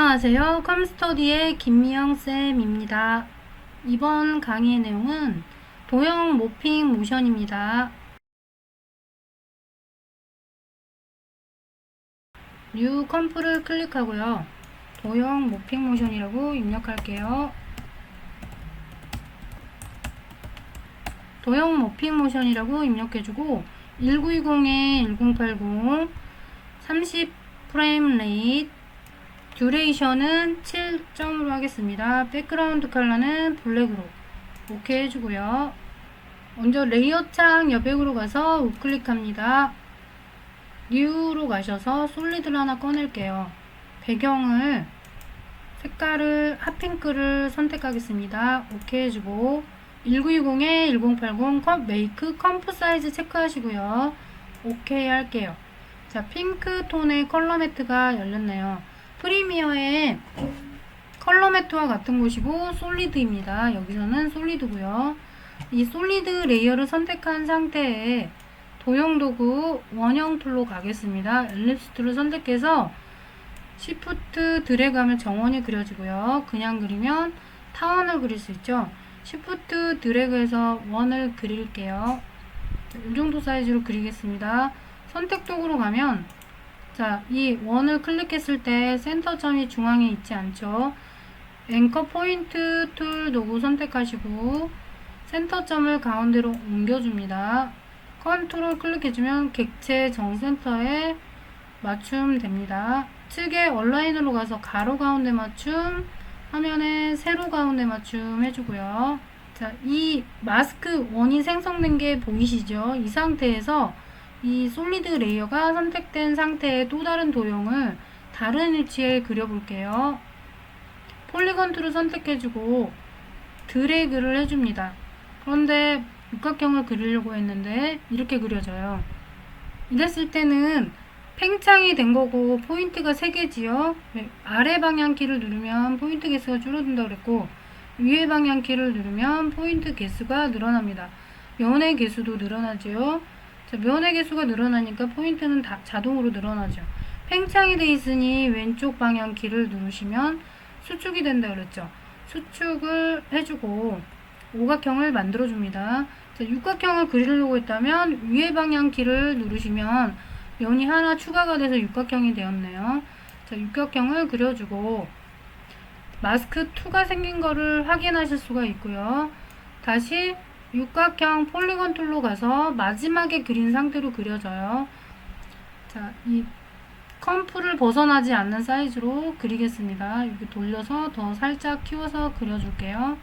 안녕하세요. 컴스터디의 김미영쌤입니다. 이번 강의의 내용은 도형 모핑 모션입니다. 뉴 컴프를 클릭하고요. 도형 모핑 모션이라고 입력할게요. 도형 모핑 모션이라고 입력해주고 1920에 1080 30 프레임 레이트 듀레이션은 7점으로 하겠습니다. 백그라운드 컬러는 블랙으로 오케이 해주고요. 먼저 레이어 창 여백으로 가서 우클릭합니다. 뉴로 가셔서 솔리드를 하나 꺼낼게요. 배경을 색깔을 핫핑크를 선택하겠습니다. 오케이 해주고 1920에 1080 메이크 컴프 사이즈 체크하시고요. 오케이 할게요. 자, 핑크 톤의 컬러 매트가 열렸네요. 프리미어의 컬러 매트와 같은 곳이고 솔리드입니다. 여기서는 솔리드고요. 이 솔리드 레이어를 선택한 상태에 도형 도구 원형 툴로 가겠습니다. 엘립스 툴을 선택해서 시프트 드래그하면 정원이 그려지고요. 그냥 그리면 타원을 그릴 수 있죠. 시프트 드래그해서 원을 그릴게요. 이 정도 사이즈로 그리겠습니다. 선택 도구로 가면 자, 이 원을 클릭했을 때 센터점이 중앙에 있지 않죠. 앵커 포인트 툴 도구 선택하시고 센터점을 가운데로 옮겨줍니다. 컨트롤 클릭해주면 객체 정센터에 맞춤 됩니다. 측에 얼라인으로 가서 가로 가운데 맞춤, 화면에 세로 가운데 맞춤 해주고요. 자, 이 마스크 원이 생성된 게 보이시죠? 이 상태에서 이 솔리드 레이어가 선택된 상태의 또 다른 도형을 다른 위치에 그려볼게요. 폴리건 툴을 선택해주고 드래그를 해줍니다. 그런데 육각형을 그리려고 했는데 이렇게 그려져요. 이랬을 때는 팽창이 된 거고 포인트가 3개지요. 아래 방향키를 누르면 포인트 개수가 줄어든다고 그랬고 위에 방향키를 누르면 포인트 개수가 늘어납니다. 면의 개수도 늘어나지요. 자, 면의 개수가 늘어나니까 포인트는 다 자동으로 늘어나죠. 팽창이 돼 있으니 왼쪽 방향키를 누르시면 수축이 된다 그랬죠. 수축을 해주고 오각형을 만들어 줍니다. 자, 육각형을 그리려고 했다면 위에 방향키를 누르시면 면이 하나 추가가 돼서 육각형이 되었네요. 자, 육각형을 그려주고 마스크 2가 생긴 거를 확인하실 수가 있고요. 다시 육각형 폴리건 툴로 가서 마지막에 그린 상태로 그려져요. 자, 이 컴프를 벗어나지 않는 사이즈로 그리겠습니다. 여기 돌려서 더 살짝 키워서 그려줄게요.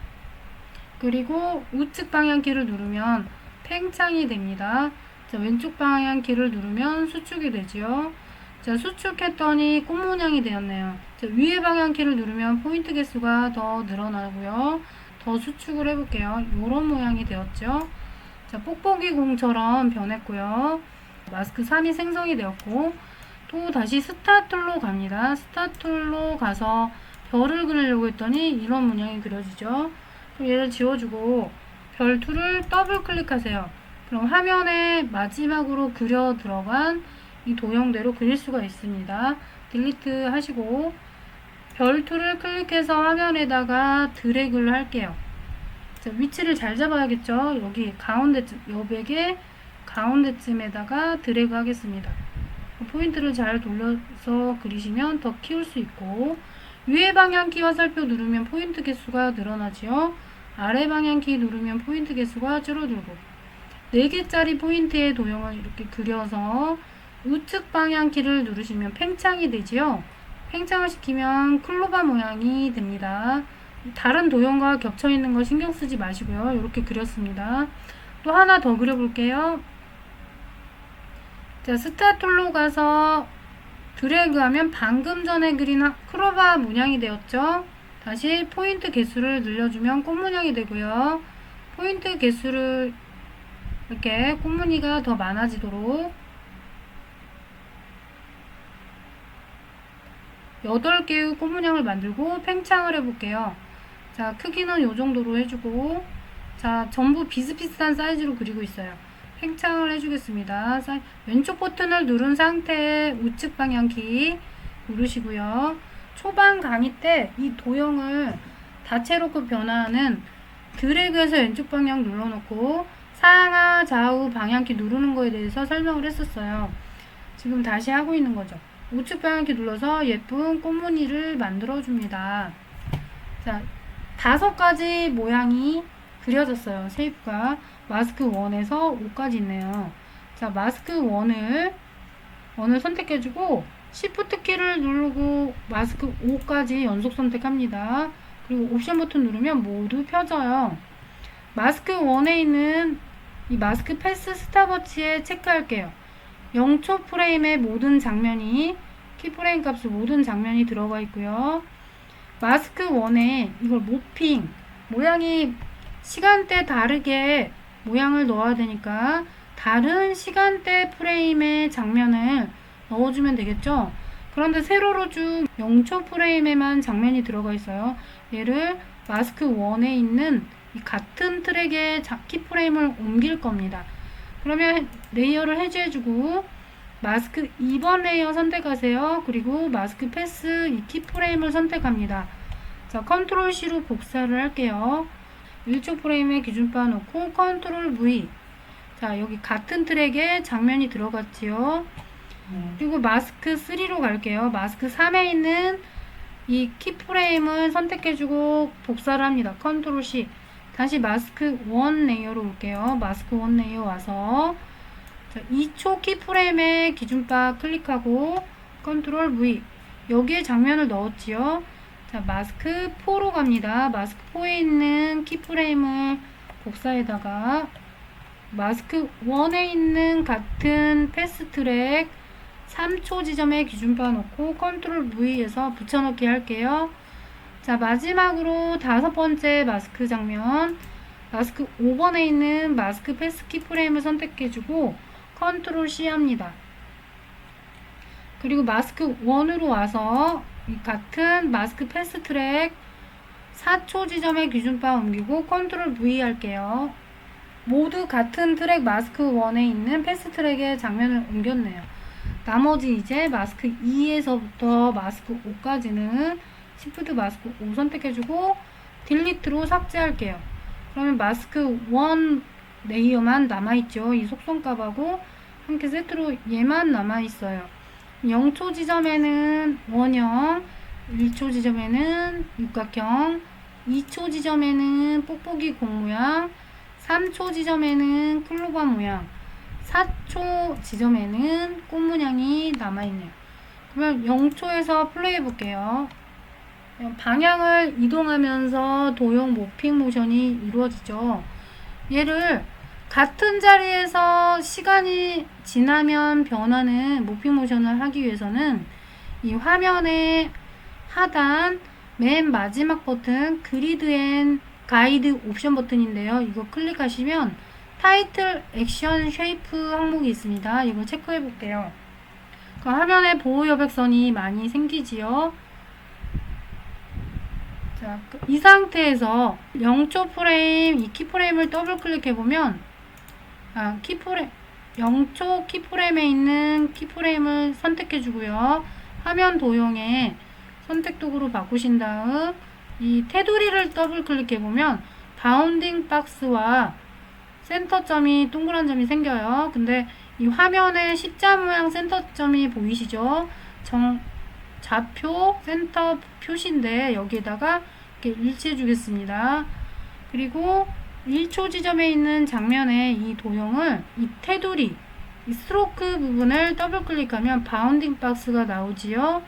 그리고 우측 방향키를 누르면 팽창이 됩니다. 자, 왼쪽 방향키를 누르면 수축이 되지요. 자, 수축했더니 꽃 모양이 되었네요. 자, 위에 방향키를 누르면 포인트 개수가 더 늘어나고요. 더 수축을 해볼게요. 이런 모양이 되었죠. 자, 뽁뽁이 공처럼 변했고요. 마스크 3이 생성이 되었고 또 다시 스타 툴로 갑니다. 스타 툴로 가서 별을 그리려고 했더니 이런 모양이 그려지죠. 그럼 얘를 지워주고 별 툴을 더블 클릭하세요. 그럼 화면에 마지막으로 그려 들어간 이 도형대로 그릴 수가 있습니다. 딜리트 하시고 별 툴을 클릭해서 화면에다가 드래그를 할게요. 자, 위치를 잘 잡아야겠죠. 여기 가운데쯤, 여백의 가운데쯤에다가 드래그 하겠습니다. 포인트를 잘 돌려서 그리시면 더 키울 수 있고 위에 방향키 화살표 누르면 포인트 개수가 늘어나지요. 아래 방향키 누르면 포인트 개수가 줄어들고 4개짜리 포인트의 도형을 이렇게 그려서 우측 방향키를 누르시면 팽창이 되지요. 팽창을 시키면 클로바 모양이 됩니다. 다른 도형과 겹쳐있는 거 신경 쓰지 마시고요. 이렇게 그렸습니다. 또 하나 더 그려볼게요. 자, 스타 툴로 가서 드래그하면 방금 전에 그린 클로바 문양이 되었죠. 다시 포인트 개수를 늘려주면 꽃 문양이 되고요. 포인트 개수를 이렇게 꽃무늬가 더 많아지도록 8개의 꽃 문양을 만들고 팽창을 해볼게요. 자, 크기는 이 정도로 해주고 자, 전부 비슷비슷한 사이즈로 그리고 있어요. 팽창을 해주겠습니다. 왼쪽 버튼을 누른 상태에 우측 방향키 누르시고요. 초반 강의 때 이 도형을 다채롭게 변화하는 드래그해서 왼쪽 방향 눌러놓고 상하 좌우 방향키 누르는 거에 대해서 설명을 했었어요. 지금 다시 하고 있는 거죠. 우측 방향키 눌러서 예쁜 꽃무늬를 만들어 줍니다. 자, 5가지 모양이 그려졌어요. 쉐입과 마스크 1에서 5까지 있네요. 자, 마스크 1을 선택해주고 Shift 키를 누르고 마스크 5까지 연속 선택합니다. 그리고 옵션 버튼 누르면 모두 펴져요. 마스크 1에 있는 이 마스크 패스 스탑워치에 체크할게요. 0초 프레임의 모든 장면이 키프레임 값을 모든 장면이 들어가 있고요. 마스크 1에 이걸 모핑 모양이 시간대 다르게 모양을 넣어야 되니까 다른 시간대 프레임의 장면을 넣어주면 되겠죠. 그런데 세로로 쭉 0초 프레임에만 장면이 들어가 있어요. 얘를 마스크 1에 있는 이 같은 트랙의 키프레임을 옮길 겁니다. 그러면 레이어를 해제해주고 마스크 2번 레이어 선택하세요. 그리고 마스크 패스 이 키프레임을 선택합니다. 자, 컨트롤 C로 복사를 할게요. 1초 프레임에 기준바 놓고 컨트롤 V. 자, 여기 같은 트랙에 장면이 들어갔지요. 그리고 마스크 3로 갈게요. 마스크 3에 있는 이 키프레임을 선택해주고 복사를 합니다. 컨트롤 C. 다시 마스크 1 레이어로 올게요. 마스크 1 레이어 와서 자, 2초 키프레임에 기준바 클릭하고 컨트롤 V. 여기에 장면을 넣었지요. 자, 마스크 4로 갑니다. 마스크 4에 있는 키프레임을 복사에다가 마스크 1에 있는 같은 패스트트랙 3초 지점에 기준바 놓고 컨트롤 V에서 붙여넣기 할게요. 자, 마지막으로 5번째 마스크 장면 마스크 5번에 있는 마스크 패스 키프레임을 선택해주고 컨트롤 C 합니다. 그리고 마스크 1으로 와서 이 같은 마스크 패스 트랙 4초 지점에 기준바 옮기고 컨트롤 V 할게요. 모두 같은 트랙 마스크 1에 있는 패스 트랙의 장면을 옮겼네요. 나머지 이제 마스크 2에서부터 마스크 5까지는 Shift 마스크 5 선택해주고 딜리트로 삭제할게요. 그러면 마스크 1 레이어만 남아있죠. 이 속성값하고 함께 세트로 얘만 남아있어요. 0초 지점에는 원형, 1초 지점에는 육각형, 2초 지점에는 뽁뽁이 공 모양, 3초 지점에는 클로버 모양, 4초 지점에는 꽃 모양이 남아있네요. 그러면 0초에서 플레이 해볼게요. 방향을 이동하면서 도형 모핑 모션이 이루어지죠. 얘를 같은 자리에서 시간이 지나면 변하는 모핑 모션을 하기 위해서는 이 화면의 하단 맨 마지막 버튼 그리드 앤 가이드 옵션 버튼인데요. 이거 클릭하시면 타이틀 액션 쉐이프 항목이 있습니다. 이거 체크해 볼게요. 그 화면에 보호 여백선이 많이 생기지요. 자, 이 상태에서 0초 프레임 이 키프레임을 더블 클릭해 보면 0초 키프레임에 있는 키프레임을 선택해 주고요. 화면 도형에 선택 도구로 바꾸신 다음 이 테두리를 더블 클릭해 보면 바운딩 박스와 센터점이 동그란 점이 생겨요. 근데 이 화면에 십자 모양 센터점이 보이시죠? 좌표 센터 표시인데 여기에다가 이렇게 일치해 주겠습니다. 그리고 1초 지점에 있는 장면의 이 도형을 이 테두리 이 스트로크 부분을 더블 클릭하면 바운딩 박스가 나오지요.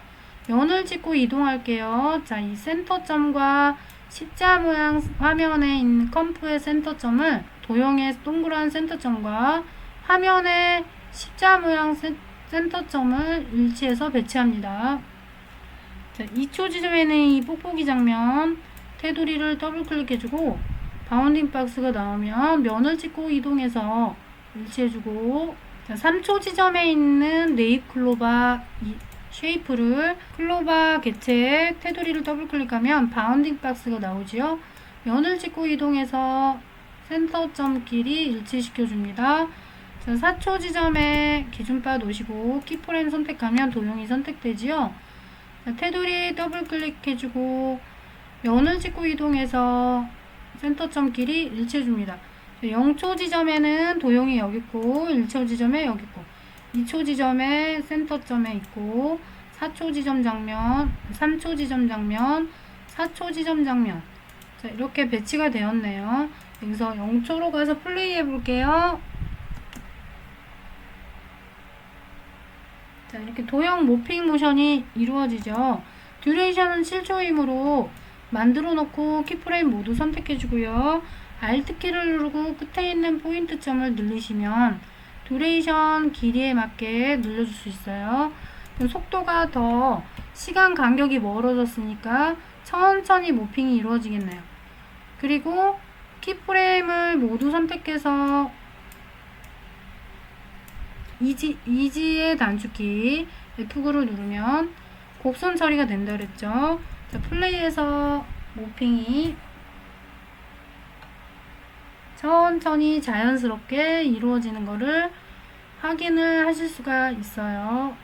면을 찍고 이동할게요. 자, 이 센터점과 십자 모양 화면에 있는 컴프의 센터점을 도형의 동그란 센터점과 화면의 십자 모양 센터점을 일치해서 배치합니다. 자, 2초 지점에는 이 뽁뽁이 장면 테두리를 더블 클릭해주고 바운딩 박스가 나오면 면을 찍고 이동해서 일치해주고, 자, 3초 지점에 있는 네잎 클로바 이 쉐이프를 클로바 개체에 테두리를 더블 클릭하면 바운딩 박스가 나오지요. 면을 찍고 이동해서 센터점끼리 일치시켜 줍니다. 자, 4초 지점에 기준바 놓으시고 키프레임 선택하면 도형이 선택되지요. 자, 테두리 더블 클릭해주고 면을 찍고 이동해서 센터점 길이 일치해줍니다. 0초 지점에는 도형이 여기 있고 1초 지점에 여기 있고 2초 지점에 센터점에 있고 4초 지점 장면, 3초 지점 장면, 4초 지점 장면. 자, 이렇게 배치가 되었네요. 여기서 0초로 가서 플레이 해볼게요. 자, 이렇게 도형 모핑 모션이 이루어지죠. 듀레이션은 7초이므로 만들어 놓고 키프레임 모두 선택해 주고요. Alt키를 누르고 끝에 있는 포인트점을 늘리시면 듀레이션 길이에 맞게 늘려줄 수 있어요. 속도가 더 시간 간격이 멀어졌으니까 천천히 모핑이 이루어지겠네요. 그리고 키프레임을 모두 선택해서 이지의 단축키 F9를 누르면 곡선 처리가 된다 그랬죠. 자, 플레이해서 모핑이 천천히 자연스럽게 이루어지는 것을 확인을 하실 수가 있어요.